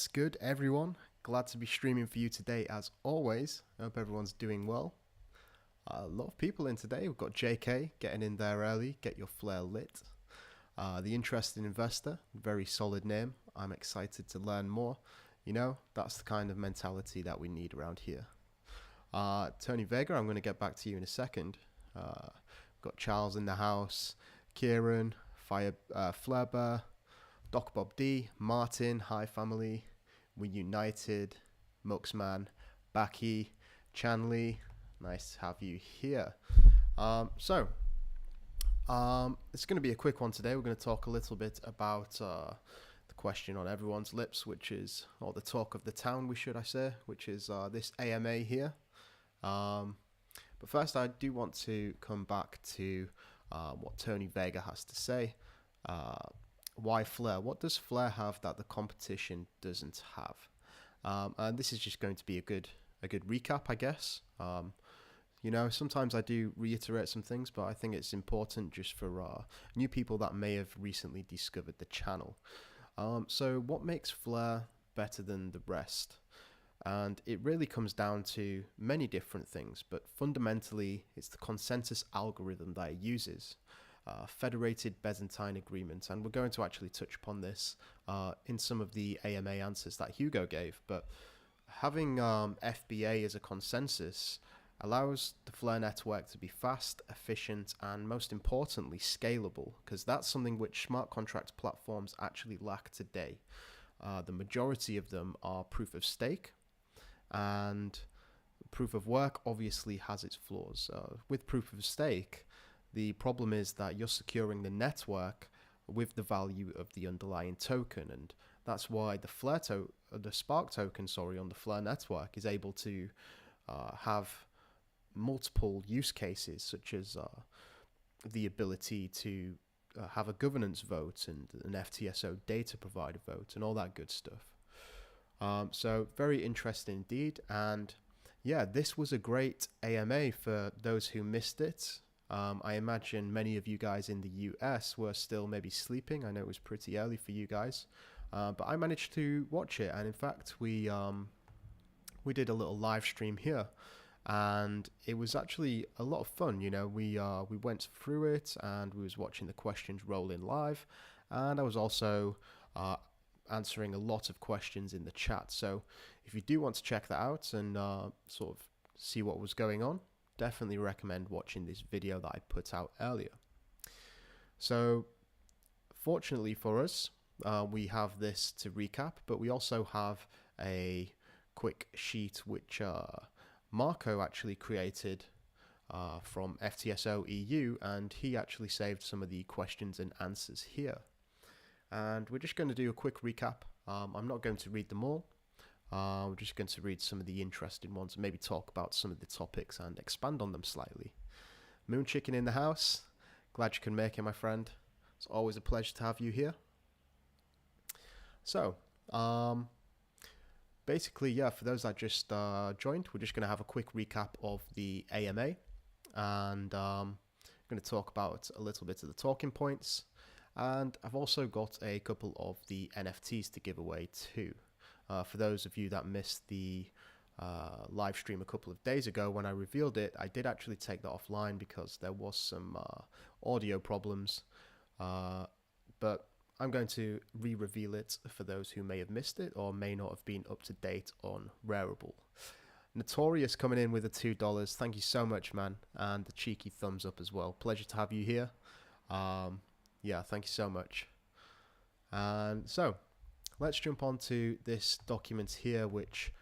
What's good, everyone? Glad to be streaming for you today, as always. I hope everyone's doing well. A lot of people in today. We've got JK getting in there early. Get your flare lit. The Interested Investor, very solid name. I'm excited to learn more. You know, that's the kind of mentality that we need around here. Tony Vega, I'm going to get back to you in a second. Got Charles in the house, Kieran, Flarebear, Doc Bob D, Martin, hi family, We United, Muxman, Baki, Chanley, nice to have you here. It's going to be a quick one today. We're going to talk a little bit about the question on everyone's lips, which is, or the talk of the town, I say, which is this AMA here. But first, I do want to come back to what Tony Vega has to say. Why Flare? What does Flare have that the competition doesn't have? And this is just going to be a good recap, I guess. Sometimes I do reiterate some things, but I think it's important just for new people that may have recently discovered the channel. So what makes Flare better than the rest? And it really comes down to many different things, but fundamentally it's the consensus algorithm that it uses. Federated Byzantine agreement, and we're going to actually touch upon this in some of the AMA answers that Hugo gave, but having FBA as a consensus allows the Flare network to be fast, efficient, and most importantly scalable, because that's something which smart contract platforms actually lack today. The majority of them are proof of stake, and proof of work obviously has its flaws. With proof of stake, the problem is that you're securing the network with the value of the underlying token, and that's why the Spark token, on the Flare network is able to have multiple use cases, such as the ability to have a governance vote and an FTSO data provider vote and all that good stuff. So very interesting indeed, and yeah, this was a great AMA for those who missed it. I imagine many of you guys in the US were still maybe sleeping. I know it was pretty early for you guys, but I managed to watch it, and in fact we did a little live stream here, and it was actually a lot of fun. We went through it, and we was watching the questions roll in live, and I was also answering a lot of questions in the chat. So if you do want to check that out and sort of see what was going on, definitely recommend watching this video that I put out earlier. So fortunately for us, we have this to recap, but we also have a quick sheet which Marco actually created from FTSO EU, and he actually saved some of the questions and answers here. And we're just going to do a quick recap. I'm not going to read them all. We're just going to read some of the interesting ones and maybe talk about some of the topics and expand on them slightly. Moon Chicken in the house. Glad you can make it, my friend. It's always a pleasure to have you here. So, basically, yeah, for those that just joined, we're just going to have a quick recap of the AMA. And I'm going to talk about a little bit of the talking points. And I've also got a couple of the NFTs to give away too. For those of you that missed the live stream a couple of days ago when I revealed it, I did actually take that offline because there was some audio problems. But I'm going to re-reveal it for those who may have missed it or may not have been up to date on Rareable. Notorious coming in with the $2. Thank you so much, man. And the cheeky thumbs up as well. Pleasure to have you here. Yeah, thank you so much. And so let's jump on to this document here, which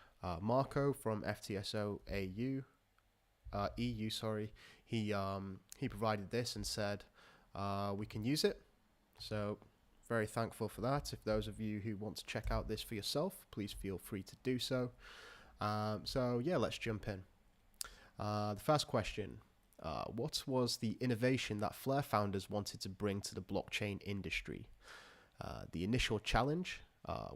Marco from FTSO EU, he provided this and said we can use it. So very thankful for that. If those of you who want to check out this for yourself, please feel free to do so. So yeah, let's jump in. The first question. What was the innovation that Flare founders wanted to bring to the blockchain industry? The initial challenge,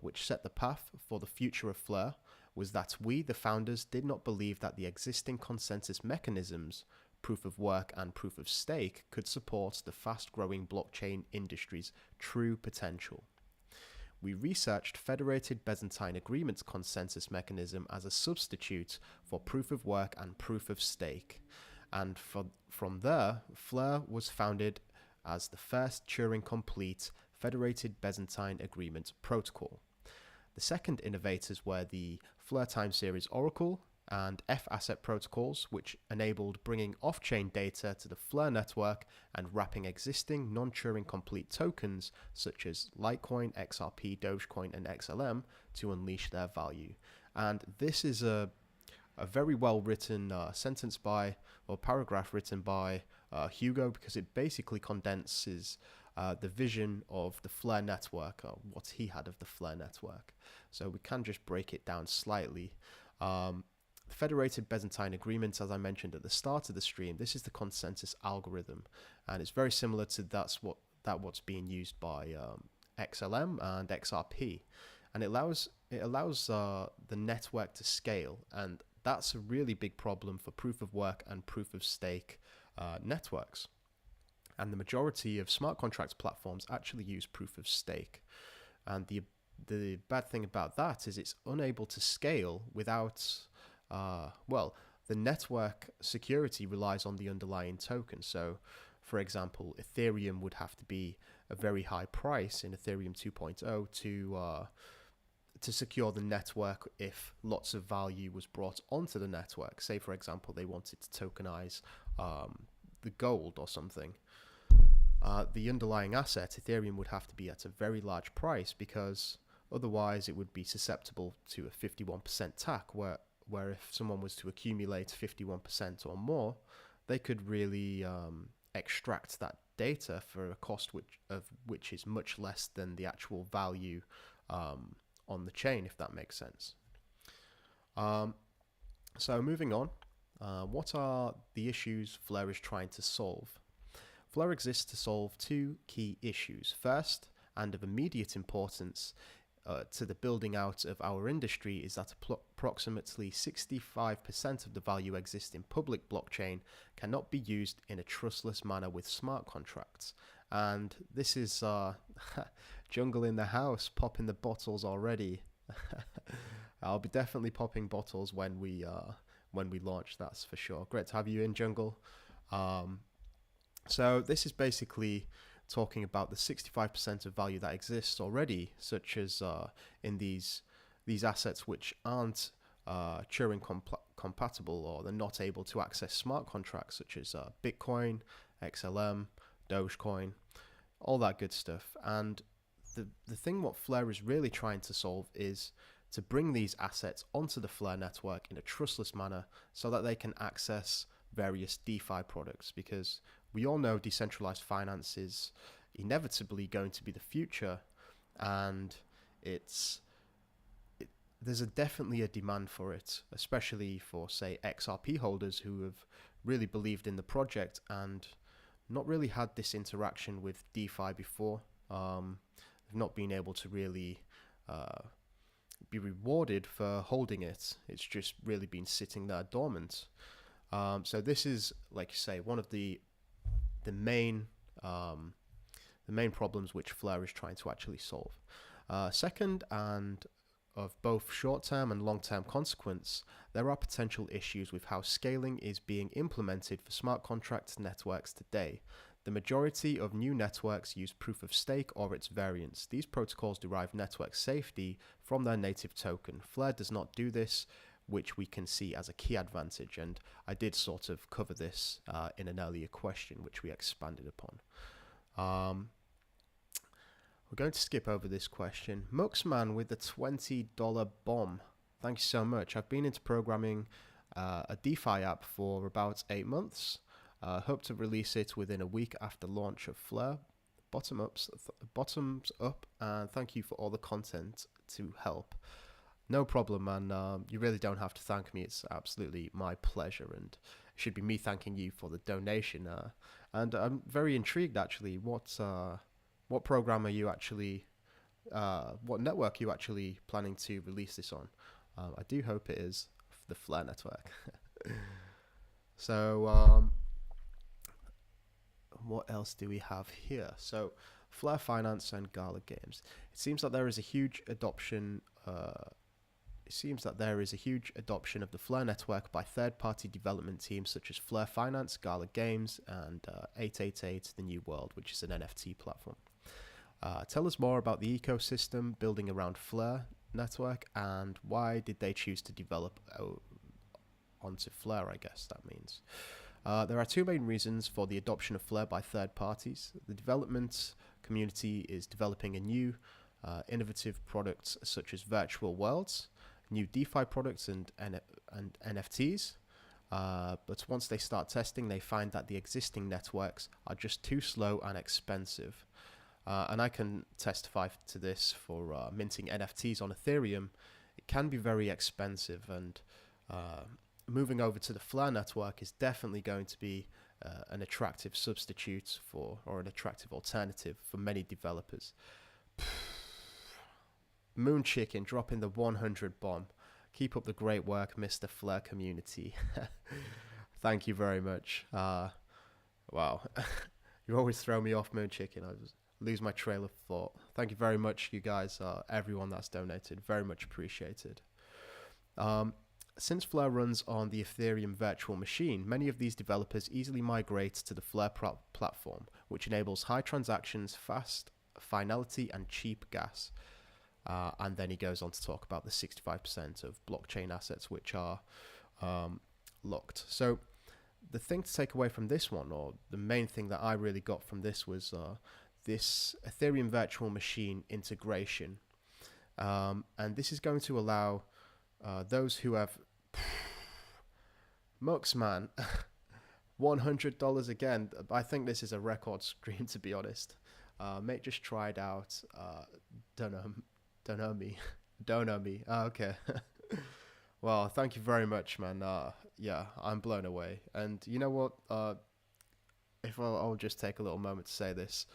which set the path for the future of Flare, was that we, the founders, did not believe that the existing consensus mechanisms, proof of work and proof of stake, could support the fast-growing blockchain industry's true potential. we researched Federated Byzantine Agreement's consensus mechanism as a substitute for proof of work and proof of stake. And from there, Fleur was founded as the first Turing-complete Federated Byzantine Agreement protocol. The second innovators were the Fleur time series Oracle and F-Asset protocols, which enabled bringing off-chain data to the Fleur network and wrapping existing non-Turing complete tokens such as Litecoin, XRP, Dogecoin, and XLM to unleash their value. And this is a very well written sentence by, or paragraph written by Hugo, because it basically condenses the vision of the Fleur network, or what he had of the Fleur network. So we can just break it down slightly. The Federated Byzantine Agreement, as I mentioned at the start of the stream, this is the consensus algorithm, and it's very similar to what's being used by XLM and XRP, and it allows the network to scale, and that's a really big problem for proof of work and proof of stake networks. And the majority of smart contracts platforms actually use proof of stake, and the bad thing about that is it's unable to scale without the network security relies on the underlying token. So, for example, Ethereum would have to be a very high price in Ethereum 2.0 to secure the network if lots of value was brought onto the network. Say, for example, they wanted to tokenize the gold or something. The underlying asset, Ethereum, would have to be at a very large price, because otherwise it would be susceptible to a 51% tax, where if someone was to accumulate 51% or more, they could really extract that data for a cost which is much less than the actual value on the chain, if that makes sense. So moving on, what are the issues Fleur is trying to solve? Fleur exists to solve two key issues. First, and of immediate importance to the building out of our industry, is that approximately 65% of the value exists in public blockchain cannot be used in a trustless manner with smart contracts. And this is Jungle in the house, popping the bottles already. I'll be definitely popping bottles when we launch, that's for sure. Great to have you in, Jungle. So this is basically talking about the 65% of value that exists already, such as in these assets which aren't Turing compatible, or they're not able to access smart contracts, such as Bitcoin, XLM, Dogecoin, all that good stuff. And the thing what Fleur is really trying to solve is to bring these assets onto the Fleur network in a trustless manner so that they can access various DeFi products, because we all know decentralized finance is inevitably going to be the future, and there's definitely a demand for it, especially for, say, XRP holders who have really believed in the project and not really had this interaction with DeFi before. They've not been able to really be rewarded for holding it. It's just really been sitting there dormant. So this is, like you say, one of the main problems which Fleur is trying to actually solve. Second, and of both short-term and long-term consequence, there are potential issues with how scaling is being implemented for smart contracts networks today. The majority of new networks use proof of stake or its variants. These protocols derive network safety from their native token. Fleur does not do this, which we can see as a key advantage, and I did sort of cover this in an earlier question, which we expanded upon. We're going to skip over this question. Muxman with the $20 bomb. Thank you so much. I've been into programming a DeFi app for about 8 months. Hope to release it within a week after launch of Fleur. Bottoms up, and thank you for all the content to help. No problem, man. You really don't have to thank me. It's absolutely my pleasure, and it should be me thanking you for the donation. And I'm very intrigued, actually. What program are you actually? What network are you actually planning to release this on? I do hope it is the Fleur network. So, what else do we have here? So, Flare Finance and Gala Games. It seems that there is a huge adoption. It seems that there is a huge adoption of the Flare network by third-party development teams such as Flare Finance, Gala Games, and 888 The New World, which is an NFT platform. Tell us more about the ecosystem building around Flare network, and why did they choose to develop onto Flare, I guess that means. There are two main reasons for the adoption of Flare by third parties. The development community is developing a new innovative products such as virtual worlds, new DeFi products and NFTs. But once they start testing, they find that the existing networks are just too slow and expensive. And I can testify to this for minting NFTs on Ethereum. It can be very expensive, and moving over to the Flare network is definitely going to be an attractive substitute for, or an attractive alternative for many developers. Moon Chicken dropping the 100 bomb. Keep up the great work, Mr. Flare community. Thank you very much. Wow. You always throw me off, Moon Chicken. I just lose my trail of thought. Thank you very much, you guys, everyone that's donated. Very much appreciated. Since Flare runs on the Ethereum virtual machine, many of these developers easily migrate to the Flare platform, which enables high transactions, fast finality, and cheap gas. And then he goes on to talk about the 65% of blockchain assets which are locked. So the thing to take away from this one, or the main thing that I really got from this, was this Ethereum virtual machine integration. And this is going to allow those who have Mux, man, $100 again. I think this is a record screen, to be honest. Mate just tried out don't know me. Okay. Well, thank you very much, man. Yeah, I'm blown away. And you know what, if I'll just take a little moment to say this,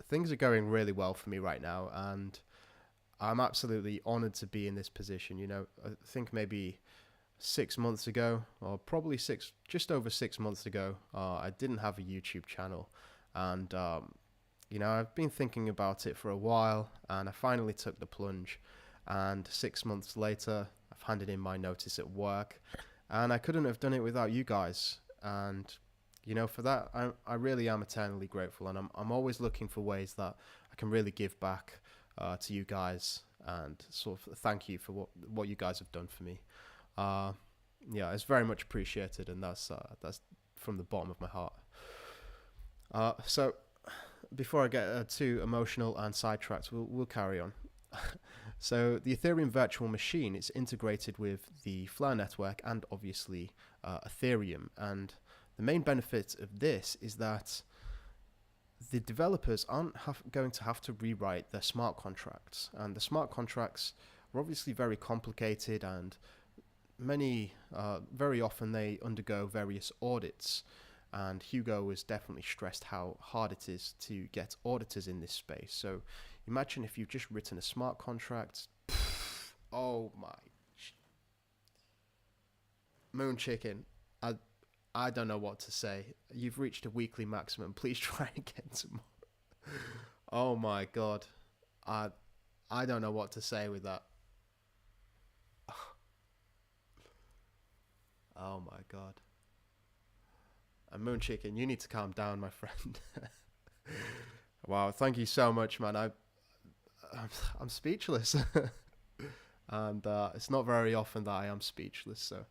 things are going really well for me right now, and I'm absolutely honored to be in this position. You know, I think maybe 6 months ago, or probably just over 6 months ago, I didn't have a YouTube channel, and you know, I've been thinking about it for a while, and I finally took the plunge. And 6 months later, I've handed in my notice at work, and I couldn't have done it without you guys. And you know, for that, I really am eternally grateful, and I'm always looking for ways that I can really give back to you guys, and sort of thank you for what you guys have done for me. Yeah, it's very much appreciated, and that's from the bottom of my heart. So before I get too emotional and sidetracked, we'll carry on. So the Ethereum virtual machine is integrated with the Flare network and obviously Ethereum, and the main benefit of this is that the developers aren't going to have to rewrite their smart contracts, and the smart contracts are obviously very complicated, and very often they undergo various audits. And Hugo has definitely stressed how hard it is to get auditors in this space. So imagine if you've just written a smart contract. Oh my. Moon Chicken, I don't know what to say. You've reached a weekly maximum. Please try again tomorrow. Oh my God. I don't know what to say with that. Oh my God. And Moon Chicken, you need to calm down, my friend. Wow, thank you so much, man. I'm speechless. And it's not very often that I am speechless. So,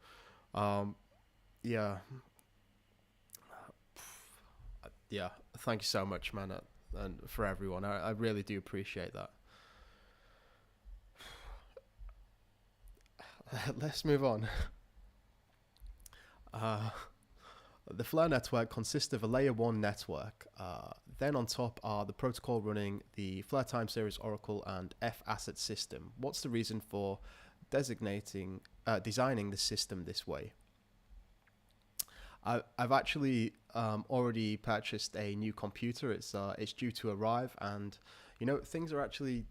yeah. Yeah, thank you so much, man, and for everyone. I really do appreciate that. Let's move on. The Flare network consists of a layer 1 network. Then on top are the protocol running the Flare Time Series Oracle and F Asset system. What's the reason for designing the system this way? I've actually already purchased a new computer. It's due to arrive, and you know, things are actually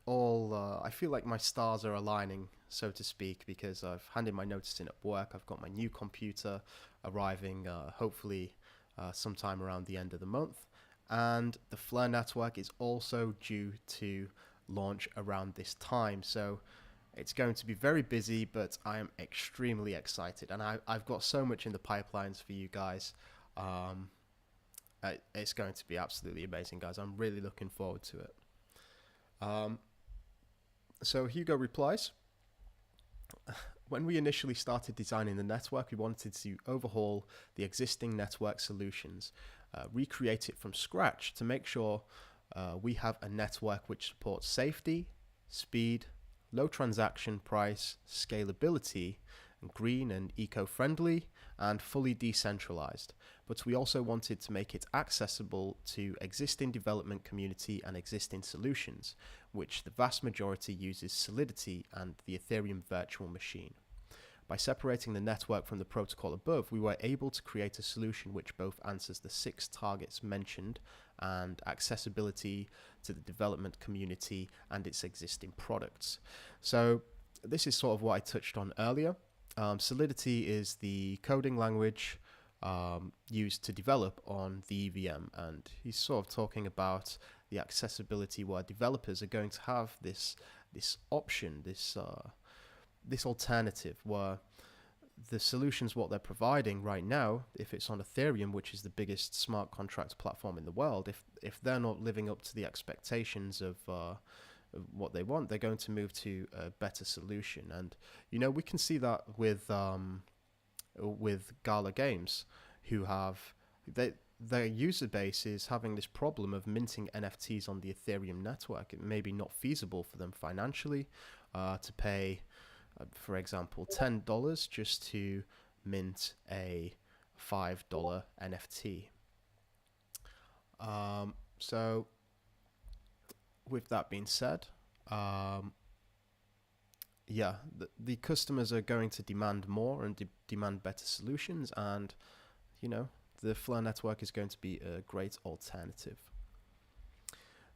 all. I feel like my stars are aligning, so to speak, because I've handed my notice in at work. I've got my new computer arriving hopefully sometime around the end of the month, And the Flare network is also due to launch around this time. So it's going to be very busy, but I am extremely excited. And I've got so much in the pipelines for you guys. It's going to be absolutely amazing, guys. I'm really looking forward to it. So Hugo replies, when we initially started designing the network, we wanted to overhaul the existing network solutions, recreate it from scratch to make sure we have a network which supports safety, speed, low transaction price, scalability, green and eco-friendly, and fully decentralized. But we also wanted to make it accessible to existing development community and existing solutions, which the vast majority uses Solidity and the Ethereum virtual machine. By separating the network from the protocol above, we were able to create a solution which both answers the 6 targets mentioned and accessibility to the development community and its existing products. So this is sort of what I touched on earlier. Solidity is the coding language used to develop on the EVM, and he's sort of talking about the accessibility where developers are going to have this option, this alternative where the solutions what they're providing right now, if it's on Ethereum, which is the biggest smart contract platform in the world, if they're not living up to the expectations of what they want, they're going to move to a better solution. And we can see that with Gala Games, who have their user base is having this problem of minting NFTs on the Ethereum network. It may be not feasible for them financially to pay, for example, $10 just to mint a $5 NFT. So with that being said, the customers are going to demand more and demand better solutions, and the Flare network is going to be a great alternative.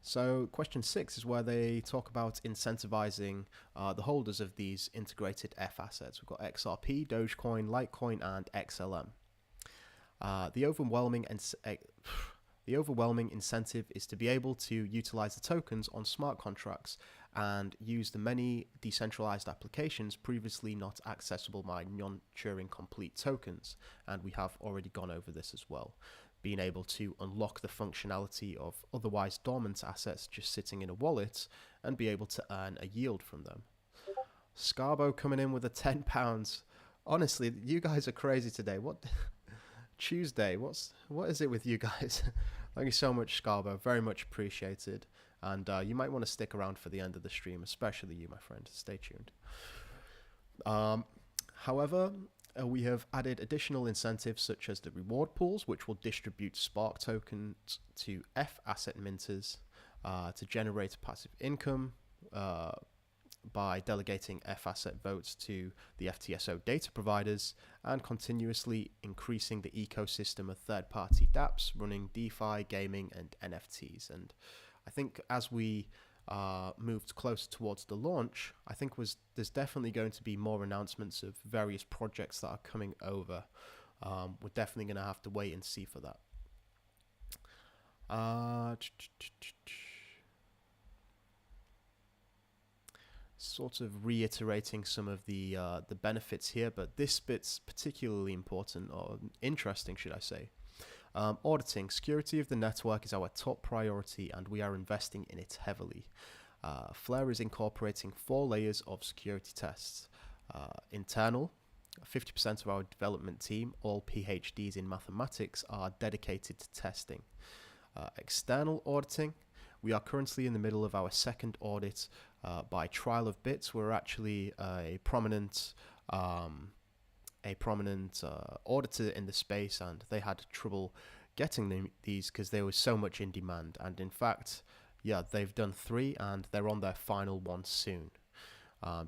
So question 6 is where they talk about incentivizing the holders of these integrated F assets. We've got XRP, Dogecoin, Litecoin, and XLM. The overwhelming incentive is to be able to utilize the tokens on smart contracts and use the many decentralized applications previously not accessible by non-Turing complete tokens. And we have already gone over this as well. Being able to unlock the functionality of otherwise dormant assets just sitting in a wallet and be able to earn a yield from them. Scarbo coming in with a £10. Honestly, you guys are crazy today. What? Tuesday, what is it with you guys? Thank you so much, Scarbo, very much appreciated, and you might want to stick around for the end of the stream, especially you, my friend. Stay tuned. However, we have added additional incentives such as the reward pools, which will distribute Spark tokens to F asset minters to generate passive income by delegating F asset votes to the FTSO data providers and continuously increasing the ecosystem of third-party dApps running DeFi, gaming, and NFTs. And I think as we moved closer towards the launch, I think there's definitely going to be more announcements of various projects that are coming over. We're definitely going to have to wait and see for that. Sort of reiterating some of the benefits here, but this bit's particularly important, or interesting, should I say. Auditing. Security of the network is our top priority, and we are investing in it heavily. Flare is incorporating 4 layers of security tests. Internal. 50% of our development team, all PhDs in mathematics, are dedicated to testing. External auditing. We are currently in the middle of our second audit by Trial of Bits. We're actually a prominent auditor in the space, and they had trouble getting these because there was so much in demand. And in fact, they've done 3 and they're on their final one soon.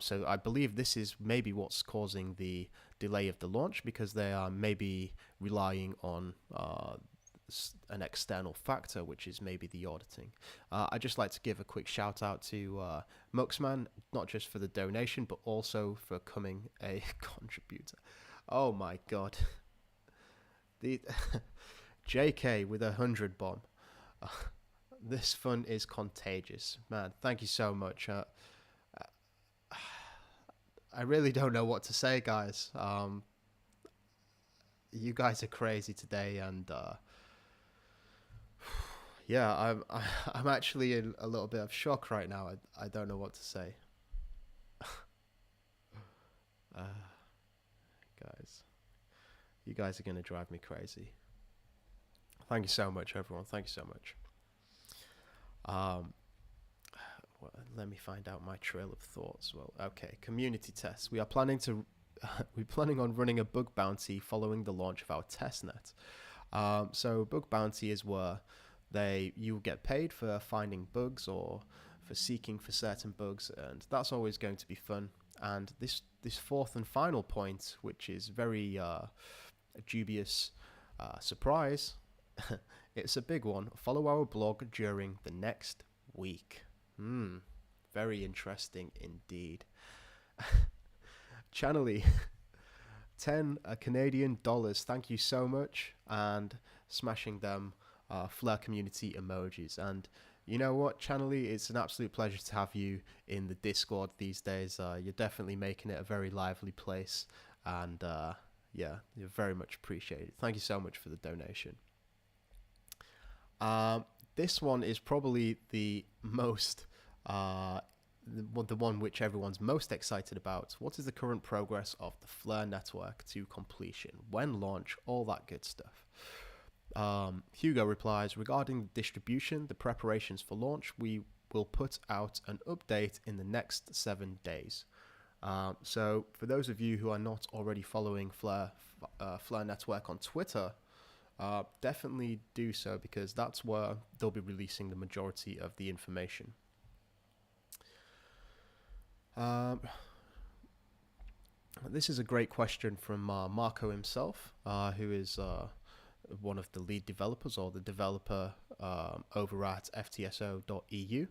So I believe this is maybe what's causing the delay of the launch, because they are maybe relying on an external factor, which is maybe the auditing. I'd just like to give a quick shout out to Muxman, not just for the donation, but also for becoming a contributor. Oh my god. The JK with 100 bomb. This fun is contagious, man. Thank you so much. I really don't know what to say, guys. You guys are crazy today, and yeah, I'm actually in a little bit of shock right now. I don't know what to say, uh, guys. You guys are gonna drive me crazy. Thank you so much, everyone. Thank you so much. Um, well, let me find out my trail of thoughts. Well, okay, community tests. We are planning to we're planning on running a bug bounty following the launch of our testnet. So bug bounty is where you get paid for finding bugs or for seeking for certain bugs, and that's always going to be fun. And this fourth and final point, which is very dubious surprise, it's a big one. Follow our blog during the next week. Very interesting indeed. Channely, 10 Canadian dollars. Thank you so much. And smashing them Flare community emojis. And you know what, Channely, it's an absolute pleasure to have you in the Discord these days. You're definitely making it a very lively place. And yeah, you're very much appreciated. Thank you so much for the donation. This one is probably the most the one which everyone's most excited about. What is the current progress of the Flare network to completion? When launch? All that good stuff. Hugo replies, regarding the distribution, the preparations for launch, we will put out an update in the next 7 days. So for those of you who are not already following Flare network on Twitter, definitely do so, because that's where they'll be releasing the majority of the information. This is a great question from Marco himself, who is one of the lead developers, or the developer over at ftso.eu.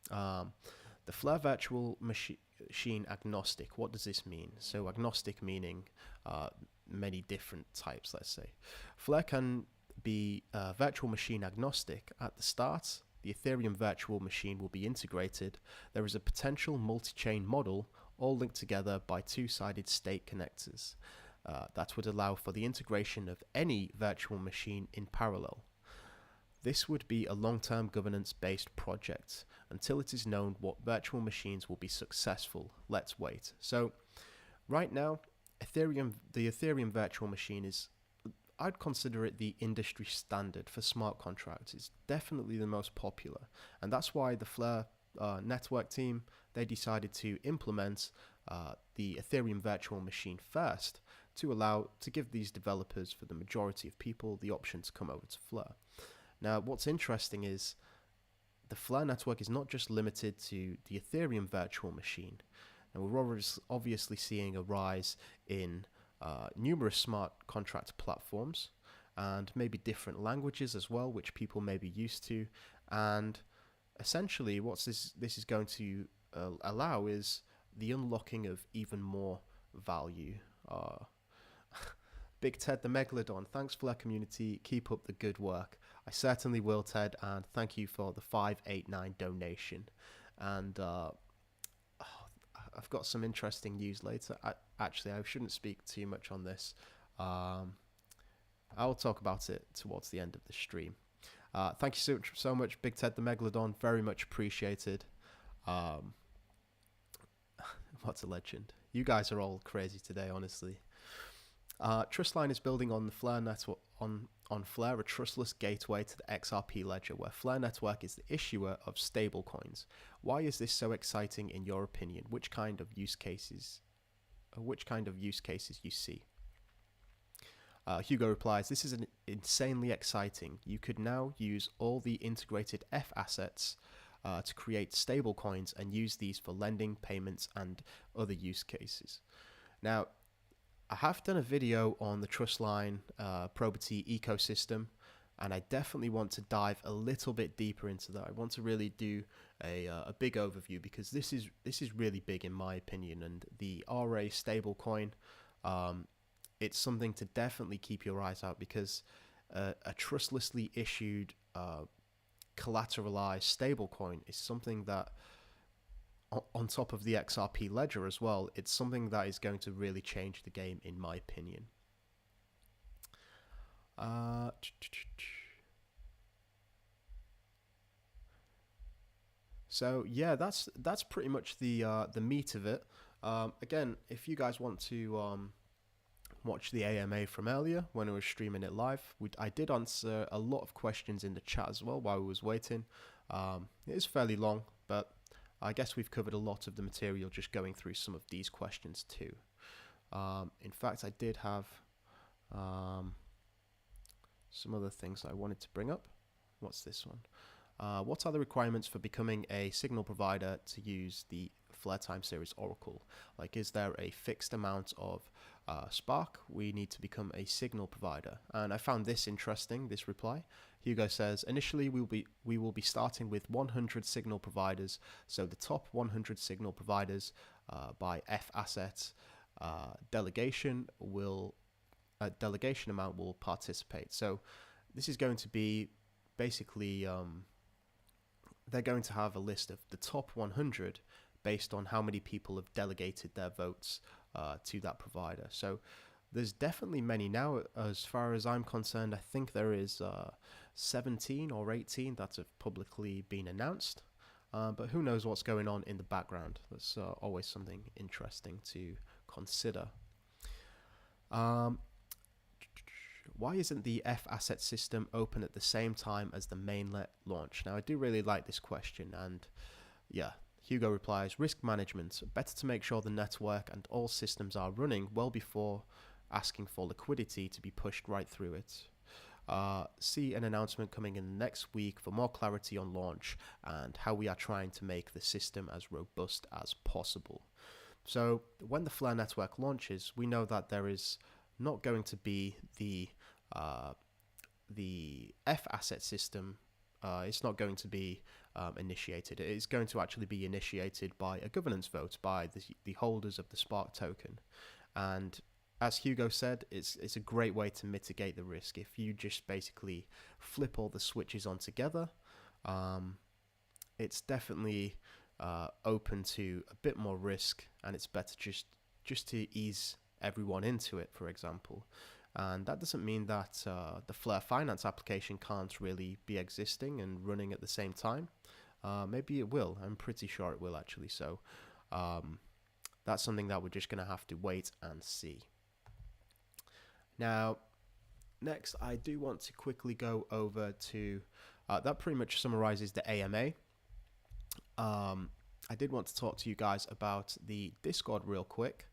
The Flare virtual machine agnostic, what does this mean? So agnostic meaning many different types, let's say. Flare can be virtual machine agnostic. At the start, the Ethereum virtual machine will be integrated. There is a potential multi-chain model, all linked together by two-sided state connectors. That would allow for the integration of any virtual machine in parallel. This would be a long-term governance-based project until it is known what virtual machines will be successful. Let's wait. So right now, the Ethereum virtual machine is, I'd consider it the industry standard for smart contracts. It's definitely the most popular, and that's why the Flare network team, they decided to implement the Ethereum virtual machine first to give these developers, for the majority of people, the option to come over to Flare. Now, what's interesting is the Flare network is not just limited to the Ethereum virtual machine. And we're obviously seeing a rise in numerous smart contract platforms, and maybe different languages as well, which people may be used to. And essentially, what this is going to allow is the unlocking of even more value. Big Ted the Megalodon, thanks for that community. Keep up the good work. I certainly will, Ted, and thank you for the 589 donation. And I've got some interesting news later. Actually, I shouldn't speak too much on this. I'll talk about it towards the end of the stream. Thank you so much, Big Ted the Megalodon. Very much appreciated. What's a legend? You guys are all crazy today, honestly. Trustline is building on the Flare network on Flare, a trustless gateway to the XRP ledger, where Flare network is the issuer of stablecoins. Why is this so exciting in your opinion? Which kind of use cases you see? Hugo replies, this is insanely exciting. You could now use all the integrated F assets to create stablecoins and use these for lending, payments, and other use cases. Now, I have done a video on the Trustline Probity ecosystem, and I definitely want to dive a little bit deeper into that. I want to really do a big overview, because this is really big in my opinion. And the RA stablecoin, it's something to definitely keep your eyes out, because a trustlessly issued collateralized stablecoin is something that, on top of the XRP ledger as well, it's something that is going to really change the game, in my opinion. So yeah, that's pretty much the meat of it. Again, if you guys want to watch the AMA from earlier when I was streaming it live, I did answer a lot of questions in the chat as well while we was waiting. It is fairly long, but I guess we've covered a lot of the material just going through some of these questions too. In fact, I did have some other things I wanted to bring up. What's this one? What are the requirements for becoming a signal provider to use the Flare Time Series Oracle? Like, is there a fixed amount of Spark we need to become a signal provider? And I found this interesting, this reply. Hugo says, initially we will be starting with 100 signal providers, so the top 100 signal providers by F assets delegation amount will participate. So this is going to be basically they're going to have a list of the top 100 based on how many people have delegated their votes to that provider. So there's definitely many now. As far as I'm concerned, I think there is 17 or 18 that have publicly been announced. But who knows what's going on in the background. That's always something interesting to consider. Why isn't the F asset system open at the same time as the mainnet launch? Now, I do really like this question, and yeah, Hugo replies, risk management. Better to make sure the network and all systems are running well before asking for liquidity to be pushed right through it. See an announcement coming in next week for more clarity on launch and how we are trying to make the system as robust as possible. So when the Flare network launches, we know that there is not going to be the F asset system. It's not going to be initiated. It is going to actually be initiated by a governance vote by the holders of the Spark token. And as Hugo said, it's a great way to mitigate the risk. If you just basically flip all the switches on together, it's definitely open to a bit more risk, and it's better just to ease everyone into it, for example. And that doesn't mean that the Flare Finance application can't really be existing and running at the same time. Maybe it will. I'm pretty sure it will, actually. So that's something that we're just going to have to wait and see. Now, next, I do want to quickly go over to that pretty much summarizes the AMA. I did want to talk to you guys about the Discord real quick.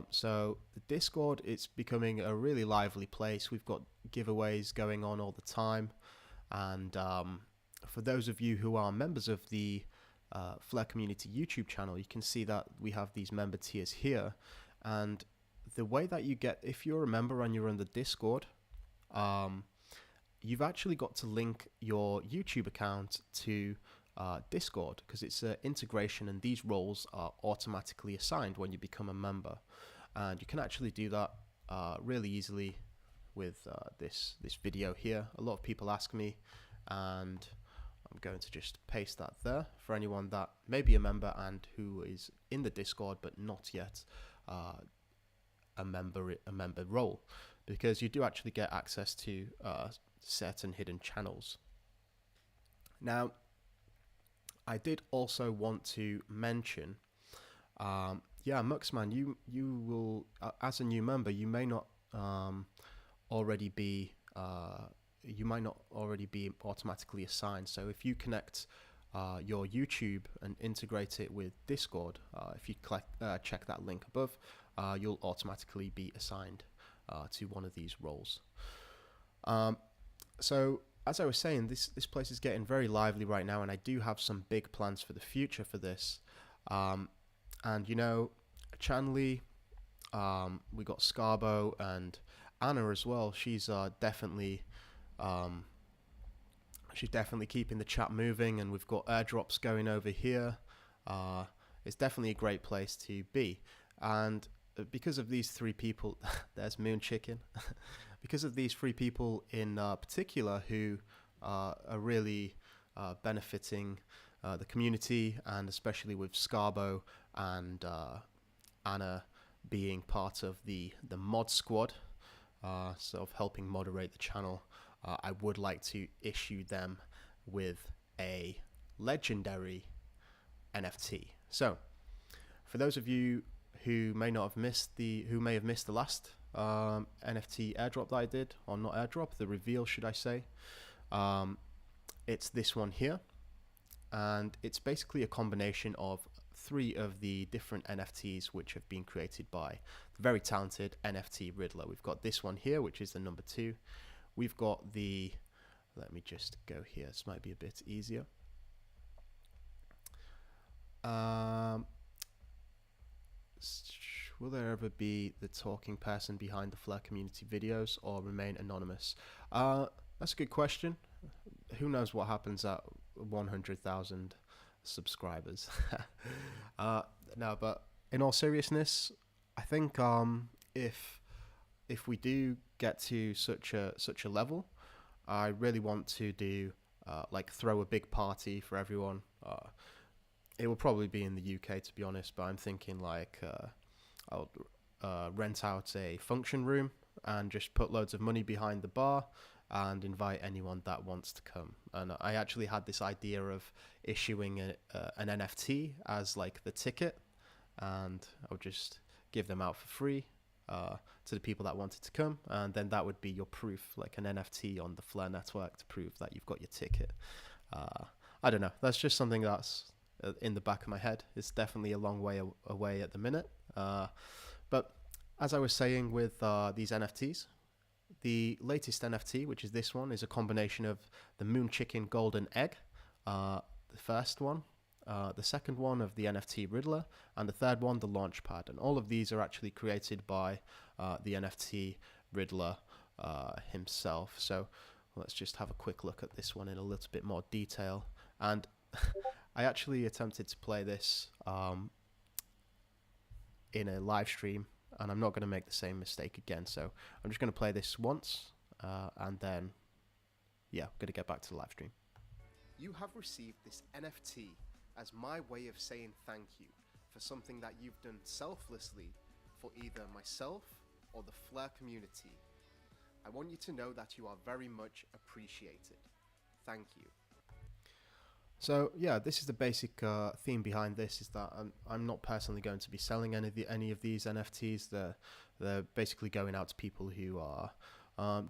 So the Discord, it's becoming a really lively place. We've got giveaways going on all the time. And for those of you who are members of the Flare Community YouTube channel, you can see that we have these member tiers here. And the way that you get, if you're a member and you're on the Discord, you've actually got to link your YouTube account to Discord, because it's an integration and these roles are automatically assigned when you become a member, and you can actually do that really easily with this video here. A lot of people ask me, and I'm going to just paste that there for anyone that may be a member and who is in the Discord but not yet a member role, because you do actually get access to certain hidden channels. Now, I did also want to mention, Muxman, you will, as a new member, you may not already be automatically assigned. So if you connect your YouTube and integrate it with Discord, if you check that link above, you'll automatically be assigned to one of these roles. So as I was saying, this place is getting very lively right now, and I do have some big plans for the future for this. And you know, Chanley, we got Scarbo and Anna as well. She's definitely keeping the chat moving, and we've got airdrops going over here. It's definitely a great place to be, and because of these three people, there's Moon Chicken. Because of these three people in particular who are really benefiting the community, and especially with Scarbo and Anna being part of the mod squad, sort of helping moderate the channel. I would like to issue them with a legendary NFT. So, for those of you who may have missed the last NFT airdrop that I did, or not airdrop, the reveal, should I say? It's this one here, and it's basically a combination of 3 of the different NFTs which have been created by the very talented NFT Riddler. We've got this one here, which is the number 2. We've got the, let me just go here, this might be a bit easier. Will there ever be the talking person behind the Flare community videos, or remain anonymous? That's a good question. Who knows what happens at 100,000 subscribers? No, but in all seriousness, I think if we do get to such a level, I really want to do like throw a big party for everyone. It will probably be in the UK, to be honest, but I'm thinking like I'll rent out a function room and just put loads of money behind the bar and invite anyone that wants to come. And I actually had this idea of issuing an NFT as like the ticket, and I would just give them out for free to the people that wanted to come, and then that would be your proof, like an NFT on the Flare network to prove that you've got your ticket. I don't know, that's just something that's in the back of my head. It's definitely a long way away at the minute, but as I was saying with these NFTs, the latest NFT, which is this one, is a combination of the Moon Chicken Golden Egg, the first one, the second one of the NFT Riddler, and the third one, the Launchpad. And all of these are actually created by the NFT Riddler himself. So let's just have a quick look at this one in a little bit more detail. And I actually attempted to play this in a live stream, and I'm not going to make the same mistake again. So I'm just going to play this once, and then, yeah, I'm going to get back to the live stream. You have received this NFT as my way of saying thank you for something that you've done selflessly for either myself or the Flare community. I want you to know that you are very much appreciated. Thank you. So yeah, this is the basic theme behind this, is that I'm not personally going to be selling any of these NFTs. They're basically going out to people who are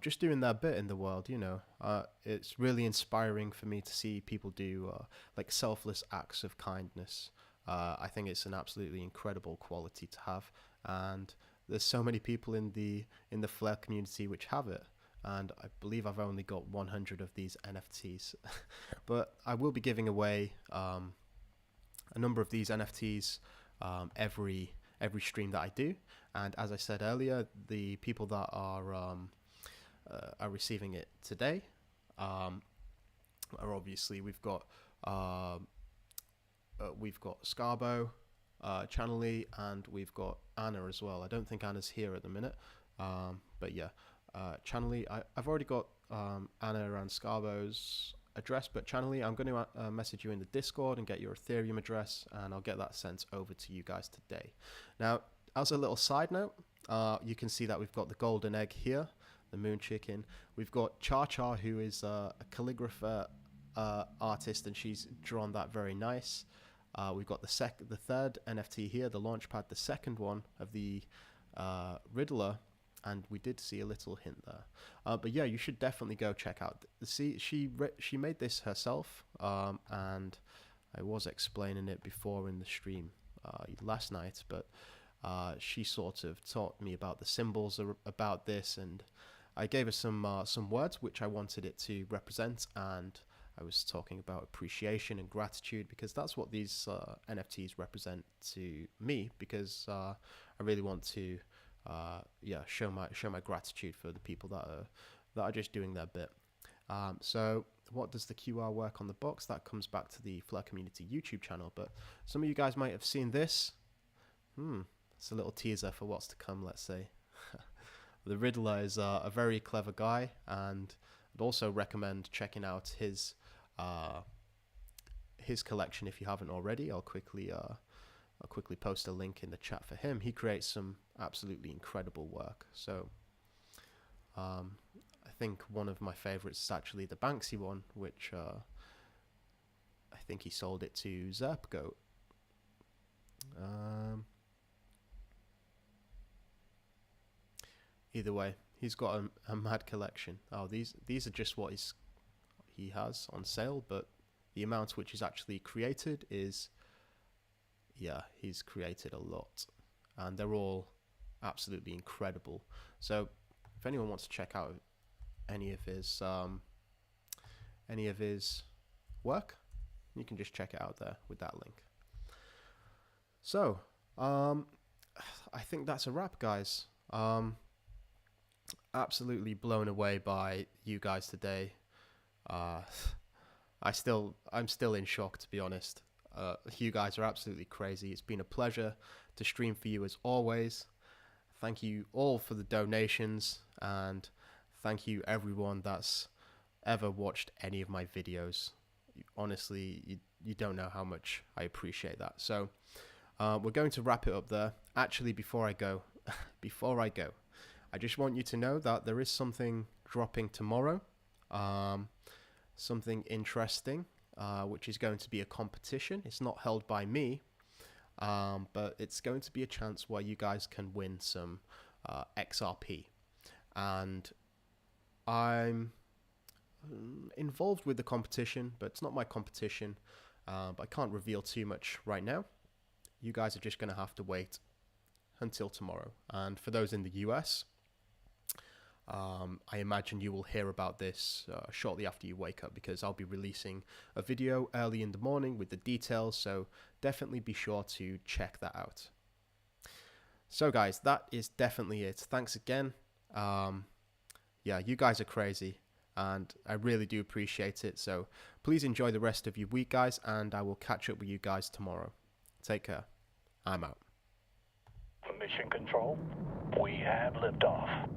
just doing their bit in the world, you know. It's really inspiring for me to see people do like selfless acts of kindness. I think it's an absolutely incredible quality to have, and there's so many people in the Flare community which have it. And I believe I've only got 100 of these NFTs. But I will be giving away a number of these NFTs every stream that I do. And as I said earlier, the people that are receiving it today are obviously, we've got Scarbo, Channely, and we've got Anna as well. I don't think Anna's here at the minute, but yeah. Channely, I've already got Anna and Scarbo's address, but Channely, I'm going to message you in the Discord and get your Ethereum address, and I'll get that sent over to you guys today. Now, as a little side note, you can see that we've got the golden egg here, the moon chicken. We've got Cha Cha, who is a calligrapher artist, and she's drawn that very nice. We've got the third NFT here, the Launchpad, the second one of the Riddler. And we did see a little hint there, but yeah, you should definitely go check out. See, she made this herself, and I was explaining it before in the stream last night. But she sort of taught me about the symbols about this, and I gave her some words which I wanted it to represent. And I was talking about appreciation and gratitude, because that's what these NFTs represent to me. Because I really want to. Show my gratitude for the people that are just doing their bit. So what does the QR work on the box? That comes back to the Flare Community YouTube channel, but some of you guys might have seen this. It's a little teaser for what's to come, let's say. The Riddler is a very clever guy, and I'd also recommend checking out his his collection if you haven't already. I'll quickly post a link in the chat for him. He creates some absolutely incredible work. So I think one of my favorites is actually the Banksy one, which I think he sold it to Zerpgoat. Either way, he's got a mad collection. Oh, these are just what he has on sale, but the amount which is actually created is, yeah, he's created a lot, and they're all absolutely incredible. So if anyone wants to check out any of his work, you can just check it out there with that link. So I think that's a wrap, guys. Absolutely blown away by you guys today. I'm still in shock, to be honest. You guys are absolutely crazy. It's been a pleasure to stream for you as always. Thank you all for the donations, and thank you everyone that's ever watched any of my videos. Honestly, you don't know how much I appreciate that. So we're going to wrap it up there. Actually, before I go, I just want you to know that there is something dropping tomorrow, something interesting, which is going to be a competition. It's not held by me, but it's going to be a chance where you guys can win some XRP. And I'm involved with the competition, but it's not my competition. But I can't reveal too much right now. You guys are just going to have to wait until tomorrow. And for those in the US, I imagine you will hear about this shortly after you wake up, because I'll be releasing a video early in the morning with the details, so definitely be sure to check that out. So guys, that is definitely it. Thanks again. Yeah, you guys are crazy, and I really do appreciate it. So please enjoy the rest of your week, guys, and I will catch up with you guys tomorrow. Take care. I'm out. Mission Control, we have liftoff.